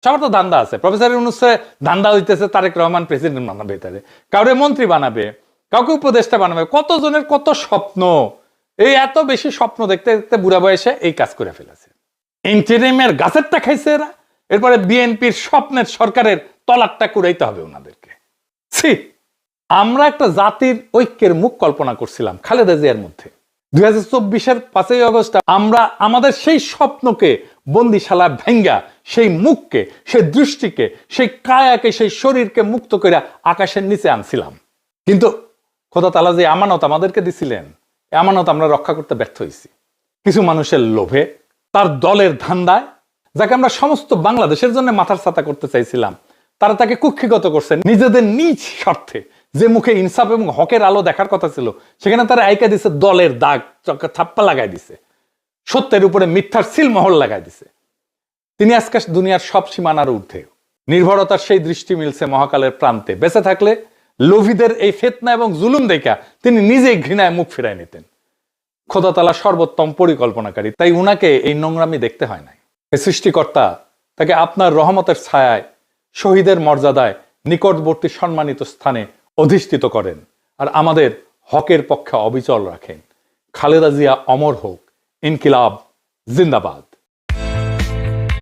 সবার তো ধান্দা আছে। প্রফেসর ইউনূসে ধান্দা হইতেছে তারেক রহমান প্রেসিডেন্ট বানাবে, তারে কাউরে মন্ত্রী বানাবে, কাউকে উপদেষ্টা বানাবে, কতজনের কত স্বপ্ন। এই এত বেশি স্বপ্ন দেখতে দেখতে বুড়া বয়সে এই কাজ করে ফেলেছে। ইন্টারিমের গাছেরটা খাইছে এরা, এরপরে বিএনপির স্বপ্নের সরকারের তলারটা কুড়াইতে হবে ওনাদেরকে। আমরা একটা জাতির ঐক্যের মুখ কল্পনা করছিলাম খালেদা জিয়ার মধ্যে। 2024-এর 5ই আগস্ট আমরা আমাদের সেই স্বপ্নকে বন্দিশালা ভেঙ্গা, সেই মুখকে, সেই দৃষ্টিকে, সেই কায়াকে, সেই শরীরকে মুক্ত করে আকাশের নিচে আনছিলাম। কিন্তু খোদা তাআলা যে আমানত আমাদেরকে দিছিলেন, আমানত আমরা রক্ষা করতে ব্যর্থ হয়েছি কিছু মানুষের লোভে, তার দলের ধান্দায়। যাকে আমরা সমস্ত বাংলাদেশের জন্য মাথার ছাতা করতে চাইছিলাম, তারা তাকে কুক্ষিগত করছে নিজেদের নিজ স্বার্থে। যে মুখে ইনসাফ এবং হকের আলো দেখার কথা ছিল, সেখানে তারা আইকা দিছে দলের দাগ, থাপ্পা লাগাই দিছে, সত্যের উপরে মিথ্যার সিলমোহর লাগাই দিছে। তিনি আজকে দুনিয়ার সব সীমানার ঊর্ধ্বে। নির্ভরতার সেই দৃষ্টি মিলছে মহাকালের প্রান্তে। বেঁচে থাকলে লোভীদের এই ফিতনা এবং জুলুম দেখা তিনি নিজেই ঘৃণায় মুখ ফিরায় নিতেন। খোদা তাআলা সর্বোত্তম পরিকল্পনাকারী, তাই উনাকে এই নোংরামি দেখতে হয় নাই। এই সৃষ্টিকর্তা তাকে আপনার রহমতের ছায়ায়, শহীদের মর্যাদায়, নিকটবর্তী সম্মানিত স্থানে অধিষ্ঠিত করেন আর আমাদের হকের পক্ষে অবিচল রাখেন। খালেদা জিয়া অমর হোক। ইনকিলাব জিন্দাবাদ।